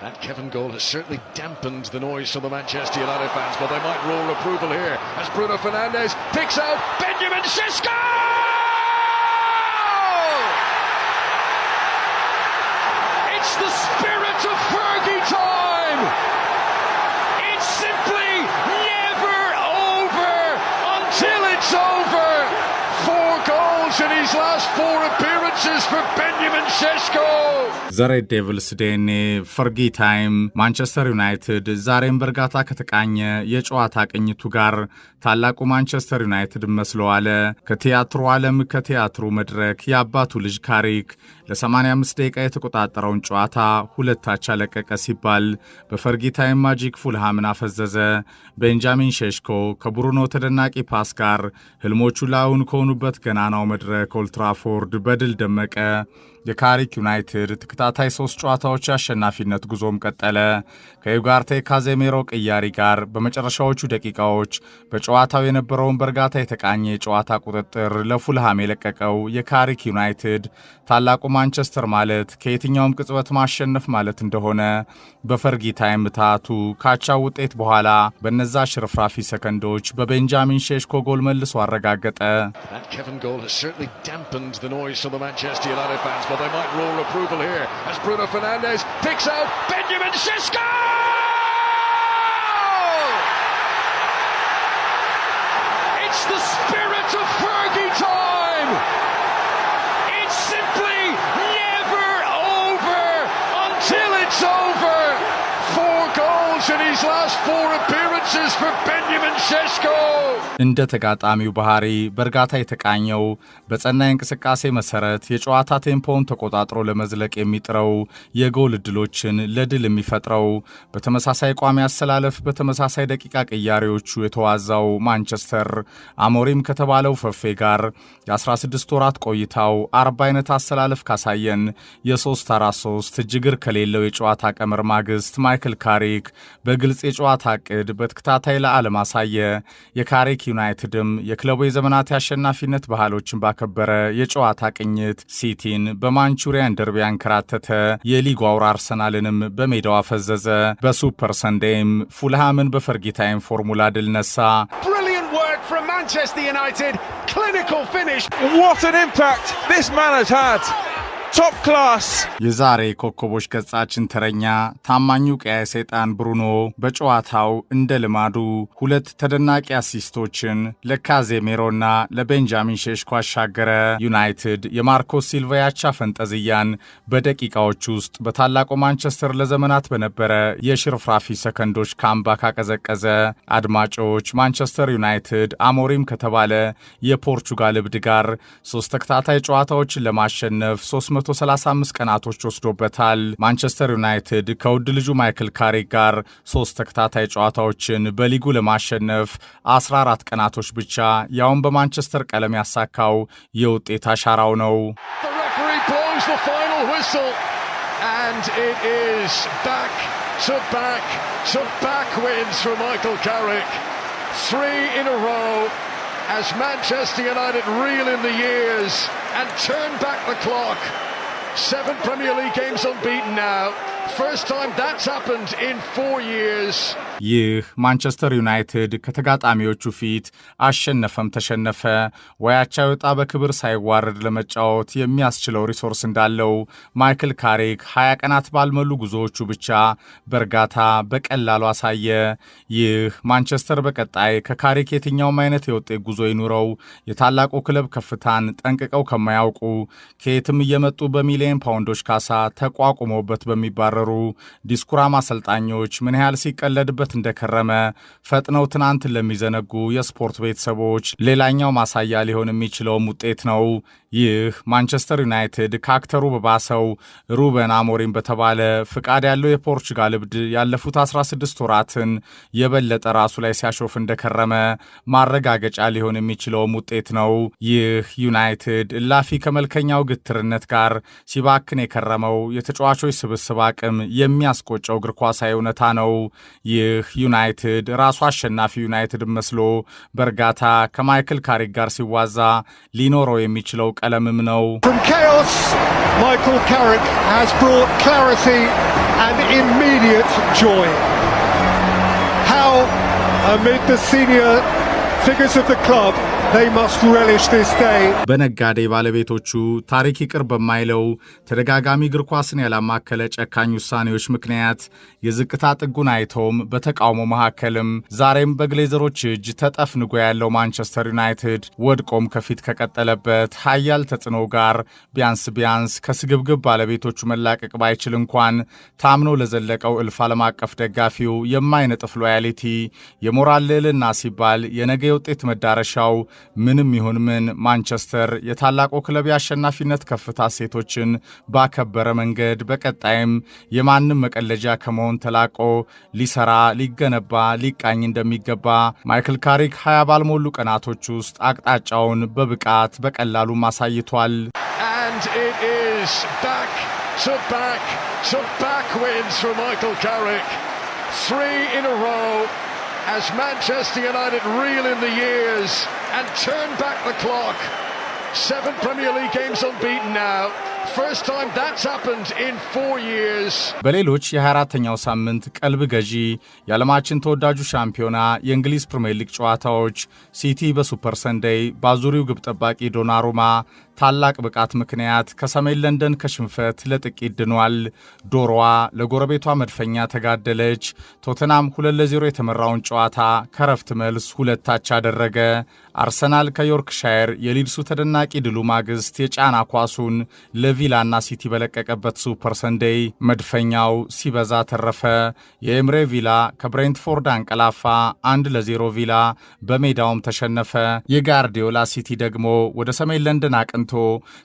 And Kevin Gold has certainly dampened the noise from the Manchester United fans, but they might roar approval here as Bruno Fernandes picks out Benjamin Sesko! It's the spirit of Fergie time! It's simply never over until it's over! 4 goals in his last 4 appearances for Benjamin Sesko! The Red Devils DNA ፈርጊ ታይም ማንቸስተር ዩናይትድ ዛሬም በርጋታ ከተቃኘ የጨዋታ ቅኝቱ ጋር ታላቁ ማንቸስተር ዩናይትድ መስለዋል። ከቲያትሩ ዓለም ከቲያትሩ መድረክ የአባቱ ልጅ ካሪክ ለ85 ደቂቃ የተቆጣጠረውን ጨዋታ ሁለት አቻ ለቀቀ ሲባል በፈርጊ ታይም ማጂክ ፉልሃምን አፈዘዘ። ቤንጃሚን ሼሽኮ ከብሩኖ ተደናቂ ፓስ ጋር ህልሞቹ ላውን ከሆኑበት ገናናው መድረክ ኦልድ ትራፎርድ በድል ደመቀ። የካሪክ ዩናይትድ ተከታታይ 3 ጨዋታዎች አሸናፊነት ጉዞም ቀጠለ። ከዩጋርቴ ካዜሜሮ ቅያሪ ጋር በመጨረሻዎቹ ደቂቃዎች በጨዋታው የነበረውን በርጋታ የተቃኘ የጨዋታ ቁጥጥር ለፉልሃም የለቀቀው የካሪክ ዩናይትድ ታላቁ ማንቸስተር ማለት ከየትኛውም ቅጽበት ማሸነፍ ማለት እንደሆነ በፈርጊ ታይም ታቱ ካቻው ውጤት በኋላ በነዛ ሽርፍራፊ ሰከንዶች በቤንጃሚን ሼሽኮ ጎል መልሶ አረጋገጠ። But they might roar approval here as Bruno Fernandes picks out Benjamin Sesko! It's the spirit of Fergie time! It's simply never over until it's over! 4 goals in his last 4 appearances for Benjamin Sesko! እንደ ተጋጣሚው ባህሪ በርጋታ የተቃኘው በጸና እንቅስቃሴ መሰረት የጨዋታ ቴምፖውን ተቆጣጥሮ ለመዝለቅ የሚጥረው የጎል ዕድሎችን ለድል የሚፈጥረው በተመሳሳይ ቋሚ አሰላለፍ በተመሳሳይ ደቂቃ ቅያሬዎቹ የተዋዛው ማንቸስተር አሞሪም ከተባለው ፈፌ ጋር የ16 ወራት ቆይታው 40 አይነት አሰላለፍ ካሳየን የ3-4-3 እጅግር ከሌለው የጨዋታ ቀመር ማግስት ማይክል ካሪክ በግልጽ የጨዋታ ዕቅድ በተከታታይ ለዓለም አሳየ። የካሪክ ዩናይትድም የክለቡ የዘመናት ያሸናፊነት ባህሎችን ባከበረ የጨዋታ ቅኝት ሲቲን በማንቹሪያን ደርቢ ያንከራተተ የሊጉ አውራ አርሰናልንም በሜዳው አፈዘዘ። በሱፐር ሰንዴይም ፉልሃምን በፈርጊ ታይም ፎርሙላ ድል ነሳ። Brilliant work from Manchester United. Clinical finish. What an impact this man has had. Top class. የዛሬ ኮከቦች ገጻችን ተረኛ ታማኙ ቀያይ ሰይጣን ብሩኖ በጨዋታው እንደ ልማዱ 2 ተደናቂ አሲስቶችን ለካዜሜሮና ለቤንጃሚን ሼሽኮ አሻገረ። ዩናይትድ የማርኮስ ሲልቫ ያቻ ፈንጠዝያን በደቂቃዎች ውስጥ በታላቁ ማንቸስተር ለዘመናት በነበረ የሽርፍራፊ ሰከንዶች ካምባክ አቀዘቀዘ። አድማጮች ማንቸስተር ዩናይትድ አሞሪም ከተባለ የፖርቹጋል እብድ ጋር 3 ተከታታይ ጨዋታዎችን ለማሸነፍ 335 ቀናቶች ወስዶበታል። ማንቸስተር ዩናይትድ ከውድ ልጁ ማይክል ካሪክ ጋር 3 ተከታታይ ጨዋታዎችን በሊጉ ለማሸነፍ 14 ቀናቶች ብቻ ያውን በማንቸስተር ቀለም ያሳካው የውጤት አሻራው ነው። As Manchester United reel in the years and turn back the clock. 7 Premier League games unbeaten now. First time that's happened in 4 years. ይህ ማንቸስተር ዩናይትድ ከተጋጣሚዎቹ ፊት አሸነፈም ተሸነፈ ወያቻ ወጣ በክብር ሳይዋረድ ለመጫወት የሚያስችለው ሪሶርስ እንዳለው ማይክል ካሪክ 20 ቀናት ባልመሉ ጉዞዎቹ ብቻ በርጋታ በቀላሉ አሳየ። ይህ ማንቸስተር በቀጣይ ከካሪክ የትኛውም አይነት የውጤት ጉዞ ይኑረው የታላቁ ክለብ ከፍታን ጠንቅቀው ከማያውቁ ከየትም እየመጡ በሚሊዮን ፓውንዶች ካሳ ተቋቁሞበት በሚባረሩ ዲስኩራም አሰልጣኞች ምን ያህል ሲቀለድበት እንደከረመ ፈጥነው ትናንት ለሚዘነጉ የስፖርት ቤተሰቦች ሌላኛው ማሳያ ሊሆን የሚችለው ውጤት ነው። ይህ ማንቸስተር ዩናይትድ ከአክተሩ በባሰው ሩበን አሞሪም በተባለ ፍቃድ ያለው የፖርቹጋል እብድ ያለፉት 16 ወራትን የበለጠ ራሱ ላይ ሲያሾፍ እንደከረመ ማረጋገጫ ሊሆን የሚችለው ውጤት ነው። ይህ ዩናይትድ እላፊ ከመልከኛው ግትርነት ጋር ሲባክን የከረመው የተጫዋቾች ስብስብ አቅም የሚያስቆጨው እግር ኳሳዊ እውነታ ነው። ይህ ይህ ዩናይትድ ራሱ አሸናፊ ዩናይትድ መስሎ በእርጋታ ከማይክል ካሪክ ጋር ሲዋዛ ሊኖረው የሚችለው ቀለምም ነው። From chaos, Michael Carrick has brought clarity and immediate joy. How, amid the senior figures of the club, they must relish this day. በነጋዴ ባለቤቶቹ ታሪክ ይቅር በማይለው ተደጋጋሚ እግር ኳስን ያላማከለ ጨካኝ ውሳኔዎች ምክንያት የዝቅታ ጥጉን አይተውም በተቃውሞ መካከልም ዛሬም በግሌዘሮች እጅ ተጠፍንጎ ያለው ማንቸስተር ዩናይትድ ወድቆም ከፊት ከቀጠለበት ኃያል ተጽዕኖ ጋር ቢያንስ ከስግብግብ ባለቤቶቹ መላቀቅ ባይችል እንኳን ታምኖ ለዘለቀው እልፍ ዓለም አቀፍ ደጋፊው የማይነጥፍ ሎያሊቲ የሞራል ልዕልና ሲባል የነገ የውጤት መዳረሻው ምንም ይሁን ምን ማንቸስተር የታላቁ ክለብ የአሸናፊነት ከፍታ ሴቶችን ባከበረ መንገድ በቀጣይም የማንም መቀለጃ ከመሆን ተላቆ ሊሰራ፣ ሊገነባ፣ ሊቃኝ እንደሚገባ ማይክል ካሪክ 20 ባልሞሉ ቀናቶች ውስጥ አቅጣጫውን በብቃት በቀላሉ ማሳይቷል። And it is back to back wins for Michael Carrick. 3 in a row as Manchester United reel in the years and turn back the clock. 7 Premier League games unbeaten now. First time that's happened in 4 years. በሌሎች የ24ኛው ሳምንት ቀልብ ገዢ የዓለማችን ተወዳጁ ሻምፒዮና የእንግሊዝ ፕሪሚየር ሊግ ጨዋታዎች ሲቲ በሱፐር ሰንዴይ ባዙሪው ግብ ጠባቂ ዶናሩማ ታላቅ ብቃት ምክንያት ከሰሜን ለንደን ከሽንፈት ለጥቂት ድኗል። ዶሮዋ ለጎረቤቷ መድፈኛ ተጋደለች። ቶተናም 2-0 የተመራውን ጨዋታ ከረፍት መልስ 2-2 አደረገ። አርሰናል ከዮርክሻየር የሊድሱ ተደናቂ ድሉ ማግስት የጫና ኳሱን ለቪላና ሲቲ በለቀቀበት ሱፐር ሰንዴይ መድፈኛው ሲበዛ ተረፈ። የኤምሬ ቪላ ከብሬንትፎርድ አንቀላፋ። 1-0 ቪላ በሜዳውም ተሸነፈ። የጋርዲዮላ ሲቲ ደግሞ ወደ ሰሜን ለንደን አቅንቶ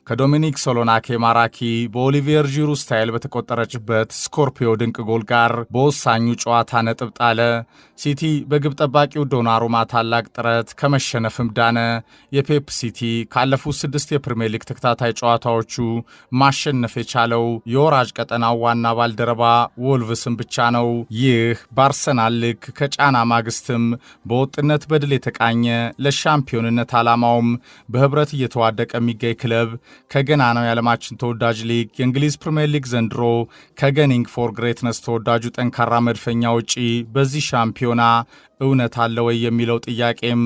ከዶሚኒክ ሶሎናኬ ማራኪ በኦሊቪየር ጂሩ ስታይል በተቆጠረችበት ስኮርፒዮ ድንቅ ጎል ጋር በወሳኙ ጨዋታ ነጥብ ጣለ። ሲቲ በግብ ጠባቂው ዶናሩማ ታላቅ ጥረት ከመሸነፍም ዳነ። የፔፕ ሲቲ ካለፉት 6 የፕሪሚየር ሊግ ተከታታይ ጨዋታዎቹ ማሸነፍ የቻለው የወራጅ ቀጠናው ዋና ባልደረባ ወልቭስን ብቻ ነው። ይህ በአርሰናል ልክ ከጫና ማግስትም በወጥነት በድል የተቃኘ ለሻምፒዮንነት ዓላማውም በህብረት እየተዋደቀ የሚገኝ ክለብ ከገናናው የዓለማችን ተወዳጅ ሊግ የእንግሊዝ ፕሪሚየር ሊግ ዘንድሮ ከገኒንግ ፎር ግሬትነስ ተወዳጁ ጠንካራ መድፈኛ ውጪ በዚህ ሻምፒዮና እውነት አለ ወይ የሚለው ጥያቄም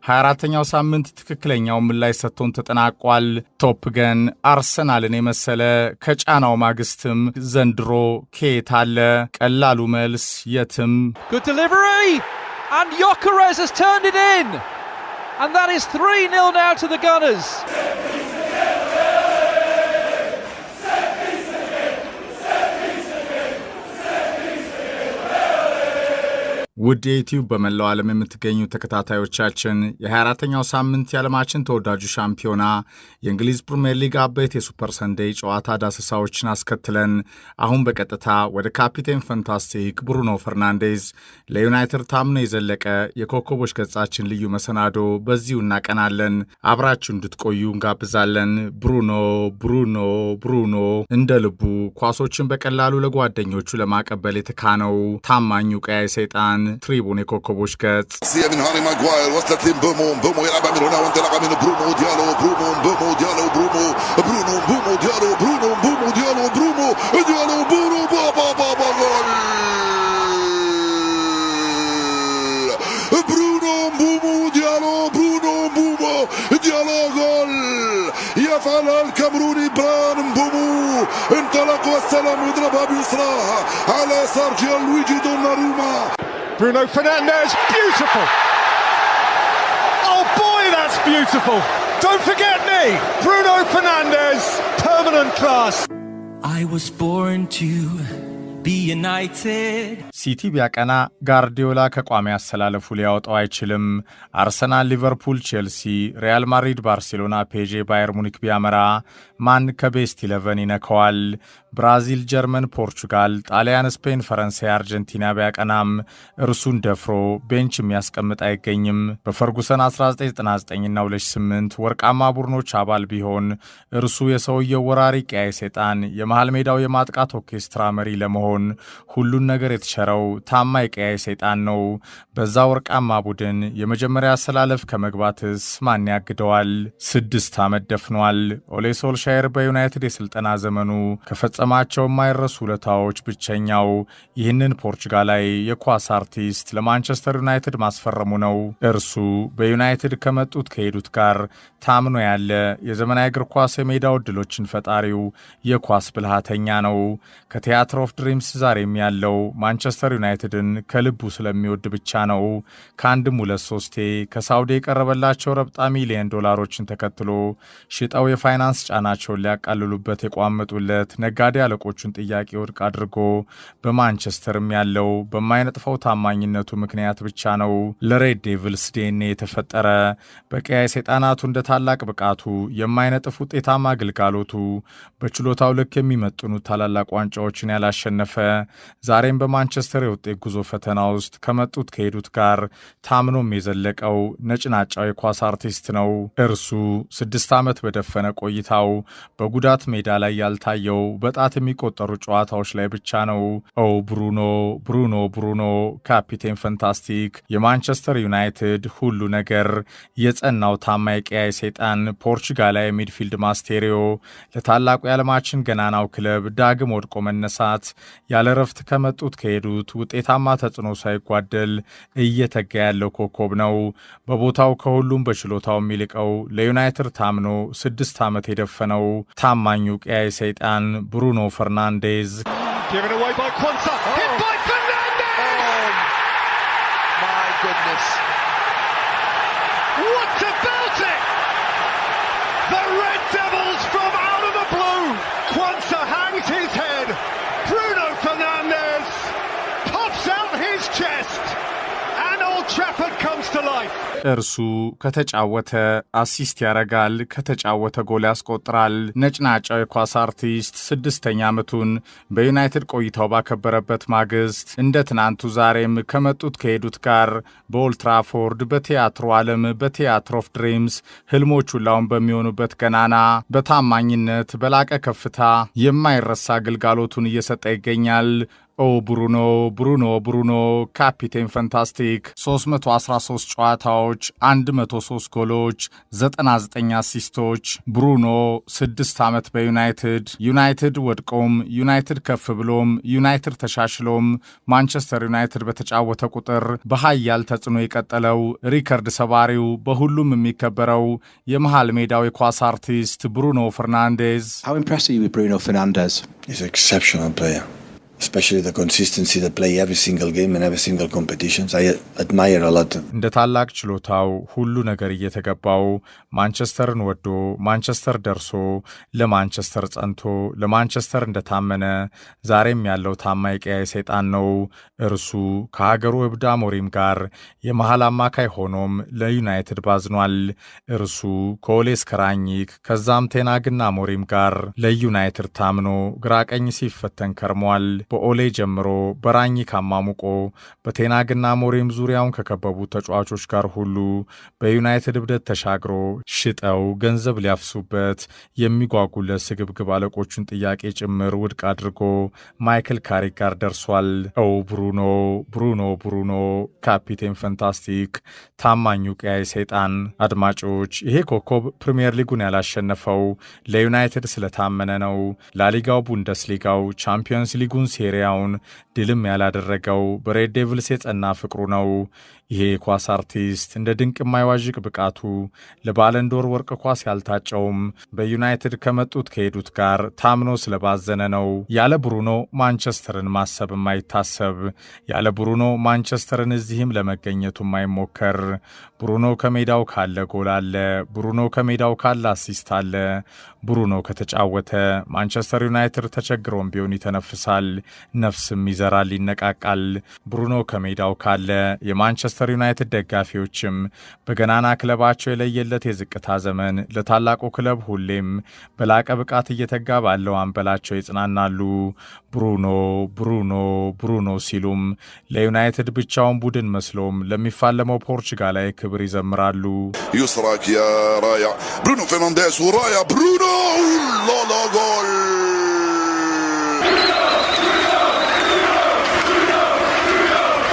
24ኛው ሳምንት ትክክለኛው ምላሽ ሰጥቶን ተጠናቋል። ቶፕ ገን አርሰናልን የመሰለ ከጫናው ማግስትም ዘንድሮ ከየት አለ? ቀላሉ መልስ የትም። Good delivery and Gyökeres has turned it in and that is 3-0 now to the Gunners. ውድ የዩቲዩብ በመላው ዓለም የምትገኙ ተከታታዮቻችን የ24ኛው ሳምንት የዓለማችን ተወዳጁ ሻምፒዮና የእንግሊዝ ፕሪሚየር ሊግ አበይት የሱፐር ሰንዴይ ጨዋታ ዳሰሳዎችን አስከትለን አሁን በቀጥታ ወደ ካፒቴን ፈንታስቲክ ብሩኖ ፈርናንዴዝ ለዩናይትድ ታምኖ የዘለቀ የኮከቦች ገጻችን ልዩ መሰናዶ በዚሁ እናቀናለን። አብራችሁ እንድትቆዩ እንጋብዛለን። ብሩኖ እንደ ልቡ ኳሶችን በቀላሉ ለጓደኞቹ ለማቀበል የተካነው ታማኙ ቀያይ ሰይጣን ትሪቡን የኮከቦች ገጽ من هاري ماغواير وصلت لمبومو يلعب من هنا وانطلق من برونو ديالو بابا جول ديالو جول يفعل الكاميروني بران مبومو انطلق والسلام يضربها بيسراها على يسار جيانلويجي دوناروما. Bruno Fernandes, beautiful! Oh boy, that's beautiful! Don't forget me, Bruno Fernandes, permanent class. I was born to be united. ሲቲ ቢያቀና ጋርዲዮላ ከቋሚ አሰላለፉ ሊያወጣው አይችልም። አርሰናል፣ ሊቨርፑል፣ ቼልሲ፣ ሪያል ማድሪድ፣ ባርሴሎና፣ ፔዤ፣ ባየር ሙኒክ ቢያመራ ማን ከቤስት 11 ይነከዋል? ብራዚል፣ ጀርመን፣ ፖርቹጋል፣ ጣሊያን፣ ስፔን፣ ፈረንሳይ፣ አርጀንቲና ቢያቀናም እርሱን ደፍሮ ቤንች የሚያስቀምጥ አይገኝም። በፈርጉሰን 1999ና 2008 ወርቃማ ቡድኖች አባል ቢሆን እርሱ የሰውየው ወራሪ ቀያይ ሰይጣን የመሃል ሜዳው የማጥቃት ኦርኬስትራ መሪ ለመሆን ሁሉን ነገር የተቸረው ታማኝ ቀያይ ሰይጣን ነው። በዛ ወርቃማ ቡድን የመጀመሪያ አሰላለፍ ከመግባትስ ማን ያግደዋል? 6 ዓመት ደፍኗል። ኦሌ ሶልሻየር በዩናይትድ የስልጠና ዘመኑ ከፈጸማቸው የማይረሱ ውለታዎች ብቸኛው ይህንን ፖርቹጋላዊ የኳስ አርቲስት ለማንቸስተር ዩናይትድ ማስፈረሙ ነው። እርሱ በዩናይትድ ከመጡት ከሄዱት ጋር ታምኖ ያለ የዘመናዊ እግር ኳስ የሜዳው ዕድሎችን ፈጣሪው የኳስ ብልሃተኛ ነው። ከቲያትር ኦፍ ድሪምስ ዛሬም ያለው ማንቸስተር ዩናይትድን ከልቡ ስለሚወድ ብቻ ነው። ከአንድም 2-3 ከሳውዲ የቀረበላቸው ረብጣ ሚሊዮን ዶላሮችን ተከትሎ ሽጠው የፋይናንስ ጫናቸውን ሊያቃልሉበት የቋመጡለት ነጋዴ አለቆቹን ጥያቄ ውድቅ አድርጎ በማንቸስተርም ያለው በማይነጥፈው ታማኝነቱ ምክንያት ብቻ ነው። ለሬድ ዴቪልስ ዲኤንኤ የተፈጠረ በቀያይ ሰይጣናቱ እንደ ታላቅ ብቃቱ የማይነጥፍ ውጤታማ አገልጋሎቱ በችሎታው ልክ የሚመጥኑ ታላላቅ ዋንጫዎችን ያላሸነፈ ዛሬም በማንቸስተር የውጤት ጉዞ ፈተና ውስጥ ከመጡት ከሄዱት ጋር ታምኖም የዘለቀው ነጭናጫው የኳስ አርቲስት ነው። እርሱ 6 ዓመት በደፈነ ቆይታው በጉዳት ሜዳ ላይ ያልታየው በጣት የሚቆጠሩ ጨዋታዎች ላይ ብቻ ነው። ብሩኖ ብሩኖ ብሩኖ ካፒቴን ፈንታስቲክ፣ የማንቸስተር ዩናይትድ ሁሉ ነገር፣ የጸናው ታማኝ ቀያይ ሰይጣን፣ ፖርቹጋላዊ ሚድፊልድ ማስቴሪዮ፣ ለታላቁ የዓለማችን ገናናው ክለብ ዳግም ወድቆ መነሳት፣ ያለ ረፍት ከመጡት ከሄዱት ውጤታማ ተጽዕኖ ሳይጓደል እየተጋ ያለው ኮከብ ነው። በቦታው ከሁሉም በችሎታው የሚልቀው ለዩናይትድ ታምኖ 6 ዓመት የደፈነው ታማኙ ቀያይ ሰይጣን ብሩኖ ፈርናንዴዝ Given away by Quansah. Hit by Fernandes! My goodness. What about it? The Red Devils from out of the blue. Quansah hangs his head. Bruno Fernandes pops out his chest. And Old Trafford comes to life. እርሱ ከተጫወተ አሲስት ያረጋል፣ ከተጫወተ ጎል ያስቆጥራል። ነጭናጫው የኳስ አርቲስት 6ኛ ዓመቱን በዩናይትድ ቆይታው ባከበረበት ማግስት እንደ ትናንቱ ዛሬም ከመጡት ከሄዱት ጋር በኦልትራፎርድ በቲያትሩ ዓለም በቲያትር ኦፍ ድሪምስ ህልሞች ሁላውን በሚሆኑበት ገናና በታማኝነት በላቀ ከፍታ የማይረሳ አገልጋሎቱን እየሰጠ ይገኛል። ብሩኖ ብሩኖ ብሩኖ ካፒቴን ፈንታስቲክ 313 ጨዋታዎች፣ 103 ጎሎች፣ 99 አሲስቶች። ብሩኖ 6 ዓመት በዩናይትድ ወድቆም ዩናይትድ ከፍ ብሎም ዩናይትድ ተሻሽሎም ማንቸስተር ዩናይትድ በተጫወተ ቁጥር በኃያል ተጽዕኖ የቀጠለው ሪከርድ ሰባሪው በሁሉም የሚከበረው የመሃል ሜዳው የኳስ አርቲስት ብሩኖ ፈርናንዴዝ። How impressed are you with Bruno Fernandes? He's an exceptional player. Especially the consistency to play every single game and every single competitions. I admire a lot. እንደ ታላቅ ችሎታው ሁሉ ነገር እየተገባው ማንቸስተርን ወዶ ማንቸስተር ደርሶ ለማንቸስተር ጸንቶ ለማንቸስተር እንደታመነ ዛሬም ያለው ታማኝ ቀያይ ሰይጣን ነው። እርሱ ከሀገሩ እብድ አሞሪም ጋር የመሃል አማካይ ሆኖም ለዩናይትድ ባዝኗል። እርሱ ከኦሌ ስከራኝክ ከዛም ቴናግና አሞሪም ጋር ለዩናይትድ ታምኖ ግራቀኝ ሲፈተን ከርሟል። በኦሌ ጀምሮ በራኝክ አማሙቆ በቴናግና አሞሪም ዙሪያውን ከከበቡ ተጫዋቾች ጋር ሁሉ በዩናይትድ እብደት ተሻግሮ ሽጠው ገንዘብ ሊያፍሱበት የሚጓጉለት ስግብግብ አለቆቹን ጥያቄ ጭምር ውድቅ አድርጎ ማይክል ካሪክ ጋር ደርሷል። ብሩኖ ብሩኖ ብሩኖ ካፒቴን ፈንታስቲክ ታማኙ ቀያይ ሰይጣን። አድማጮች፣ ይሄ ኮከብ ፕሪሚየር ሊጉን ያላሸነፈው ለዩናይትድ ስለታመነ ነው። ላሊጋው፣ ቡንደስሊጋው፣ ቻምፒየንስ ሊጉን ሴሪያውን ድልም ያላደረገው በሬድ ዴቪልስ የጸና ፍቅሩ ነው። ይሄ ኳስ አርቲስት እንደ ድንቅ የማይዋዥቅ ብቃቱ ለባለንዶር ወርቅ ኳስ ያልታጨውም በዩናይትድ ከመጡት ከሄዱት ጋር ታምኖ ስለባዘነ ነው። ያለ ብሩኖ ማንቸስተርን ማሰብ የማይታሰብ፣ ያለ ብሩኖ ማንቸስተርን እዚህም ለመገኘቱ የማይሞከር። ብሩኖ ከሜዳው ካለ ጎል አለ። ብሩኖ ከሜዳው ካለ አሲስት አለ። ብሩኖ ከተጫወተ ማንቸስተር ዩናይትድ ተቸግሮም ቢሆን ይተነፍሳል። ነፍስም ይዘራል፣ ይነቃቃል። ብሩኖ ከሜዳው ካለ የማንቸስተር ዩናይትድ ደጋፊዎችም በገናና ክለባቸው የለየለት የዝቅታ ዘመን ለታላቁ ክለብ ሁሌም በላቀ ብቃት እየተጋ ባለው አንበላቸው ይጽናናሉ። ብሩኖ ብሩኖ ብሩኖ ሲሉም ለዩናይትድ ብቻውን ቡድን መስሎም ለሚፋለመው ፖርቹጋላዊ ክብር ይዘምራሉ። يسرك يا رايع برونو فرنانديز ورايع برونو لا لا جول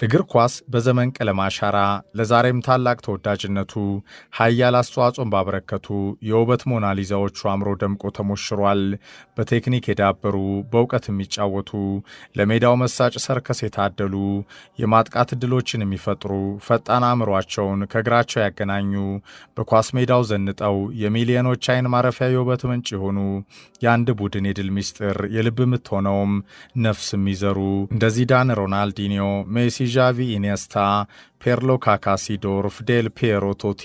እግር ኳስ በዘመን ቀለም አሻራ ለዛሬም ታላቅ ተወዳጅነቱ ኃያል አስተዋጽኦን ባበረከቱ የውበት ሞናሊዛዎቹ አምሮ ደምቆ ተሞሽሯል። በቴክኒክ የዳበሩ በእውቀት የሚጫወቱ ለሜዳው መሳጭ ሰርከስ የታደሉ የማጥቃት ዕድሎችን የሚፈጥሩ ፈጣን አእምሯቸውን ከእግራቸው ያገናኙ በኳስ ሜዳው ዘንጠው የሚሊዮኖች አይን ማረፊያ የውበት ምንጭ የሆኑ የአንድ ቡድን የድል ሚስጥር የልብ የምትሆነውም ነፍስ የሚዘሩ እንደ ዚዳን፣ ሮናልዲኒዮ፣ ሜሲ፣ ዣቪ፣ ኢኒየስታ፣ ፔርሎ፣ ካካ፣ ሲዶርፍ፣ ዴል ፒየሮ፣ ቶቲ፣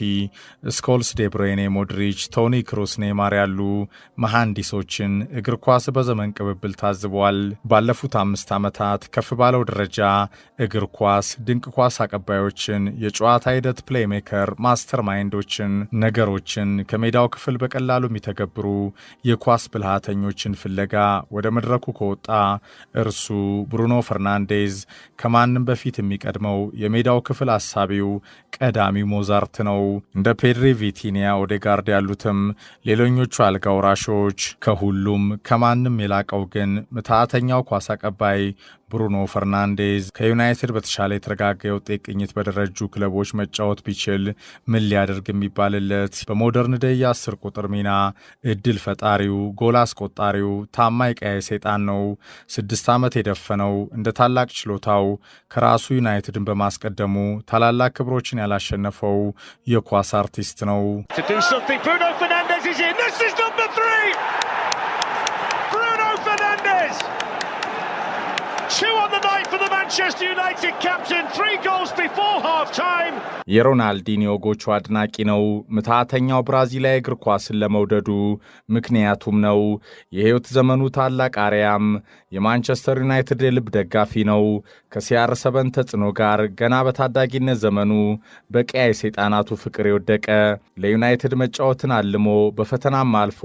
ስኮልስ፣ ዴብሬኔ፣ ሞድሪች፣ ቶኒ ክሩስ፣ ኔይማር ያሉ መሐንዲሶችን እግር ኳስ በዘመን ቅብብል ታዝቧል። ባለፉት 5 ዓመታት ከፍ ባለው ደረጃ እግር ኳስ ድንቅ ኳስ አቀባዮችን፣ የጨዋታ ሂደት ፕሌይሜከር ማስተር ማይንዶችን፣ ነገሮችን ከሜዳው ክፍል በቀላሉ የሚተገብሩ የኳስ ብልሃተኞችን ፍለጋ ወደ መድረኩ ከወጣ እርሱ ብሩኖ ፈርናንዴዝ ከማንም በፊት የሚቀድመው የሜዳው ክፍል አሳቢው ቀዳሚው ሞዛርት ነው። እንደ ፔድሪ፣ ቪቲኒያ፣ ኦዴጋርድ ያሉትም ሌሎኞቹ አልጋ ወራሾች ከሁሉም ከማንም የላቀው ግን ምትሃተኛው ኳስ አቀባይ ብሩኖ ፈርናንዴዝ ከዩናይትድ በተሻለ የተረጋጋ የውጤት ቅኝት በደረጁ ክለቦች መጫወት ቢችል ምን ሊያደርግ የሚባልለት በሞደርን ደይ የ10 ቁጥር ሚና እድል ፈጣሪው፣ ጎል አስቆጣሪው፣ ታማኝ ቀያይ ሰይጣን ነው። 6 ዓመት የደፈነው እንደ ታላቅ ችሎታው ከራሱ ዩናይትድን በማስቀደሙ ታላላቅ ክብሮችን ያላሸነፈው የኳስ አርቲስት ነው። Manchester United captain, 3 goals before half-time. የሮናልዲኒዮ ጎቹ አድናቂ ነው። ምትሃተኛው ብራዚላዊ እግር ኳስን ለመውደዱ ምክንያቱም ነው። የህይወት ዘመኑ ታላቅ አርያም የማንቸስተር ዩናይትድ የልብ ደጋፊ ነው። ከሲአር7 ተጽዕኖ ጋር ገና በታዳጊነት ዘመኑ በቀያይ ሰይጣናቱ ፍቅር የወደቀ ለዩናይትድ መጫወትን አልሞ በፈተናም አልፎ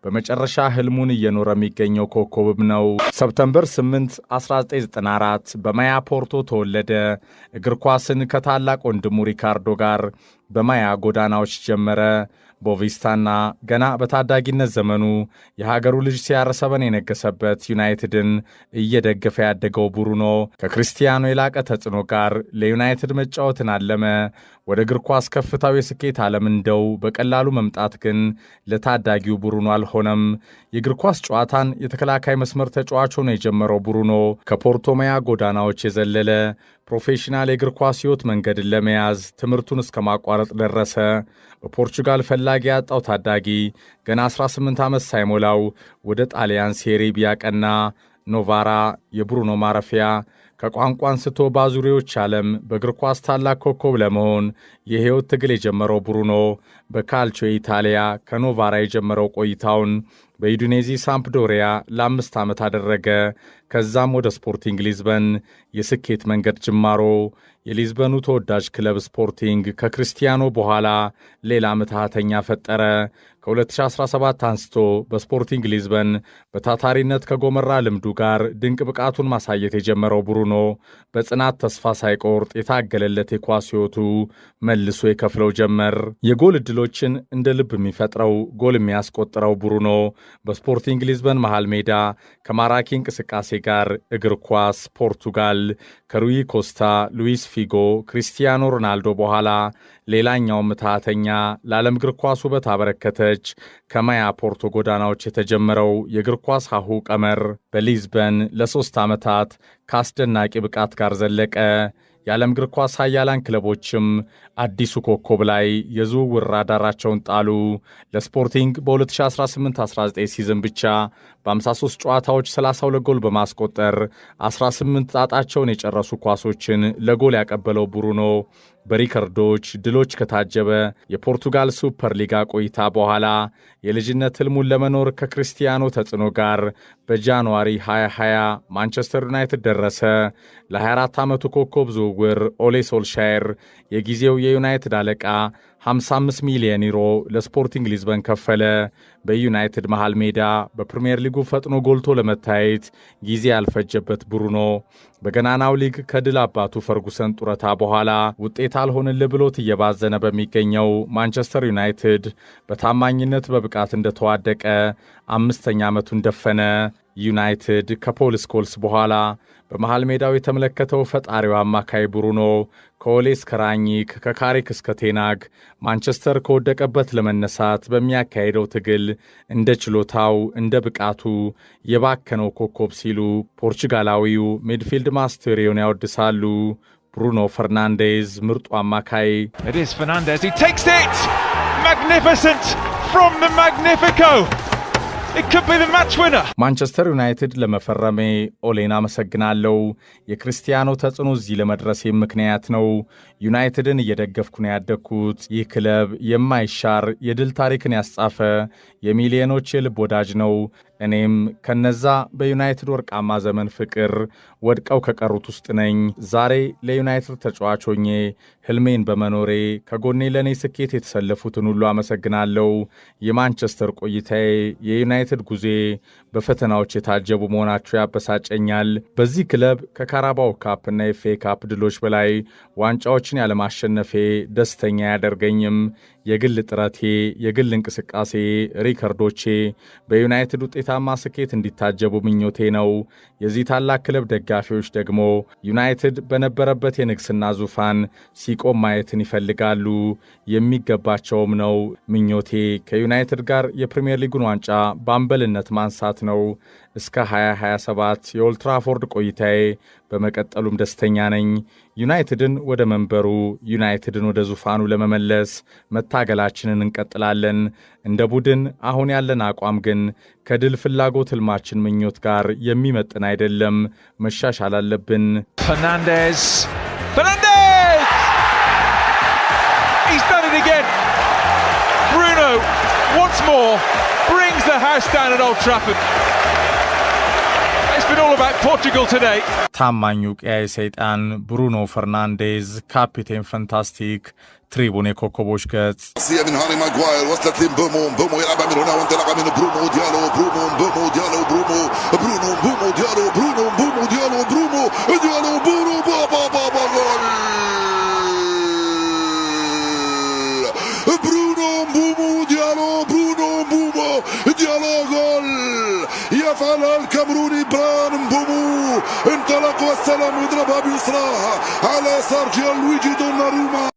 በመጨረሻ ህልሙን እየኖረ የሚገኘው ኮከብም ነው። ሰፕተምበር 8 1994 በማያ ፖርቶ ተወለደ። እግር ኳስን ከታላቅ ወንድሙ ሪካርዶ ጋር በማያ ጎዳናዎች ጀመረ። ቦቪስታና ገና በታዳጊነት ዘመኑ የሀገሩ ልጅ ሲአር7 የነገሰበት ዩናይትድን እየደገፈ ያደገው ብሩኖ ከክርስቲያኖ የላቀ ተጽዕኖ ጋር ለዩናይትድ መጫወትን አለመ። ወደ እግር ኳስ ከፍታው የስኬት ዓለም እንደው በቀላሉ መምጣት ግን ለታዳጊው ብሩኖ አልሆነም። የእግር ኳስ ጨዋታን የተከላካይ መስመር ተጫዋች ሆኖ የጀመረው ብሩኖ ከፖርቶማያ ጎዳናዎች የዘለለ ፕሮፌሽናል የእግር ኳስ ሕይወት መንገድን ለመያዝ ትምህርቱን እስከ ማቋረጥ ደረሰ። በፖርቹጋል ፈላጊ ያጣው ታዳጊ ገና 18 ዓመት ሳይሞላው ወደ ጣሊያን ሴሪ ቢ ያቀና። ኖቫራ የብሩኖ ማረፊያ ከቋንቋ አንስቶ ባዙሪዎች ዓለም በእግር ኳስ ታላቅ ኮከብ ለመሆን የሕይወት ትግል የጀመረው ብሩኖ በካልቾ ኢታሊያ ከኖቫራ የጀመረው ቆይታውን በዩዲኔዚ ሳምፕዶሪያ ለ5 ዓመት አደረገ። ከዛም ወደ ስፖርቲንግ ሊዝበን የስኬት መንገድ ጅማሮ። የሊዝበኑ ተወዳጅ ክለብ ስፖርቲንግ ከክርስቲያኖ በኋላ ሌላ ምትሃተኛ ፈጠረ። ከ2017 አንስቶ በስፖርቲንግ ሊዝበን በታታሪነት ከጎመራ ልምዱ ጋር ድንቅ ብቃቱን ማሳየት የጀመረው ብሩኖ በጽናት ተስፋ ሳይቆርጥ የታገለለት የኳስ ሕይወቱ መልሶ የከፍለው ጀመር። የጎል ዕድሎችን እንደ ልብ የሚፈጥረው ጎል የሚያስቆጥረው ብሩኖ በስፖርቲንግ ሊዝበን መሃል ሜዳ ከማራኪ እንቅስቃሴ ጋር እግር ኳስ ፖርቱጋል ከሩይ ኮስታ፣ ሉዊስ ፊጎ፣ ክሪስቲያኖ ሮናልዶ በኋላ ሌላኛው ምትሃተኛ ለዓለም እግር ኳስ ውበት አበረከተች። ከማያ ፖርቶ ጎዳናዎች የተጀመረው የእግር ኳስ ሀሁ ቀመር በሊዝበን ለ3 ዓመታት ከአስደናቂ ብቃት ጋር ዘለቀ። የዓለም እግር ኳስ ኃያላን ክለቦችም አዲሱ ኮከብ ላይ የዝውውር ራዳራቸውን ጣሉ። ለስፖርቲንግ በ2018-19 ሲዝን ብቻ በ53 ጨዋታዎች 32 ጎል በማስቆጠር 18 ጣጣቸውን የጨረሱ ኳሶችን ለጎል ያቀበለው ብሩኖ በሪከርዶች ድሎች ከታጀበ የፖርቱጋል ሱፐር ሊጋ ቆይታ በኋላ የልጅነት ህልሙን ለመኖር ከክርስቲያኖ ተጽዕኖ ጋር በጃንዋሪ 2020 ማንቸስተር ዩናይትድ ደረሰ። ለ24 ዓመቱ ኮከብ ዝውውር ኦሌ ሶልሻየር የጊዜው የዩናይትድ አለቃ 55 ሚሊዮን ዩሮ ለስፖርቲንግ ሊዝበን ከፈለ። በዩናይትድ መሃል ሜዳ በፕሪምየር ሊጉ ፈጥኖ ጎልቶ ለመታየት ጊዜ ያልፈጀበት ብሩኖ በገናናው ሊግ ከድል አባቱ ፈርጉሰን ጡረታ በኋላ ውጤት አልሆንል ብሎት እየባዘነ በሚገኘው ማንቸስተር ዩናይትድ በታማኝነት በብቃት እንደተዋደቀ 5ኛ ዓመቱን ደፈነ። ዩናይትድ ከፖል ስኮልስ በኋላ በመሃል ሜዳው የተመለከተው ፈጣሪው አማካይ ብሩኖ ከኦሌ እስከ ራኒክ ከካሪክ እስከ ቴናግ ማንቸስተር ከወደቀበት ለመነሳት በሚያካሄደው ትግል እንደ ችሎታው እንደ ብቃቱ የባከነው ኮከብ ሲሉ ፖርቹጋላዊው ሚድፊልድ ማስተሪዮን ያወድሳሉ። ብሩኖ ፈርናንዴዝ ምርጡ አማካይ It is Fernandes, he takes it! Magnificent from the Magnifico! It could be the match winner. ማንቸስተር ዩናይትድ ለመፈረሜ ኦሌን አመሰግናለሁ። የክርስቲያኖ ተጽዕኖ እዚህ ለመድረሴ ምክንያት ነው። ዩናይትድን እየደገፍኩ ነው ያደግኩት። ይህ ክለብ የማይሻር የድል ታሪክን ያስጻፈ የሚሊዮኖች የልብ ወዳጅ ነው። እኔም ከነዛ በዩናይትድ ወርቃማ ዘመን ፍቅር ወድቀው ከቀሩት ውስጥ ነኝ። ዛሬ ለዩናይትድ ተጫዋች ሆኜ ህልሜን በመኖሬ ከጎኔ ለእኔ ስኬት የተሰለፉትን ሁሉ አመሰግናለሁ። የማንቸስተር ቆይታዬ የዩናይትድ ጉዜ በፈተናዎች የታጀቡ መሆናቸው ያበሳጨኛል። በዚህ ክለብ ከካራባው ካፕ እና የኤፍኤ ካፕ ድሎች በላይ ዋንጫዎችን ያለማሸነፌ ደስተኛ አያደርገኝም። የግል ጥረቴ፣ የግል እንቅስቃሴ፣ ሪከርዶቼ በዩናይትድ ውጤታማ ስኬት እንዲታጀቡ ምኞቴ ነው። የዚህ ታላቅ ክለብ ደጋፊዎች ደግሞ ዩናይትድ በነበረበት የንግስና ዙፋን ሲቆም ማየትን ይፈልጋሉ። የሚገባቸውም ነው። ምኞቴ ከዩናይትድ ጋር የፕሪምየር ሊጉን ዋንጫ በአምበልነት ማንሳት ነው። እስከ 2027 የኦልትራፎርድ ቆይታዬ በመቀጠሉም ደስተኛ ነኝ። ዩናይትድን ወደ መንበሩ፣ ዩናይትድን ወደ ዙፋኑ ለመመለስ መታገላችንን እንቀጥላለን። እንደ ቡድን አሁን ያለን አቋም ግን ከድል ፍላጎት ህልማችን ምኞት ጋር የሚመጥን አይደለም። መሻሻል አለብን። Fernandes! He's done it again! Bruno, once more, brings the house down at Old Trafford. It's been all about Portugal today. ታማኙ ቀያይ ሰይጣን ብሩኖ ፈርናንዴዝ ካፒቴን ፈንታስቲክ ትሪቡን የኮከቦች ገጽ من هاري ماغواير وصلت لمبومو مبومو يلعب من هنا وانطلق من برونو ديالو برونو مبومو ديالو برونو برونو مبومو ديالو برونو مبومو ديالو برونو ديالو برونو بابا بابا جول برونو مبومو ديالو برونو مبومو ديالو جول يفعل الكاميروني بران مبومو انطلق والسلام يضربها بيسراها على يسار جيال لويجي دوناروما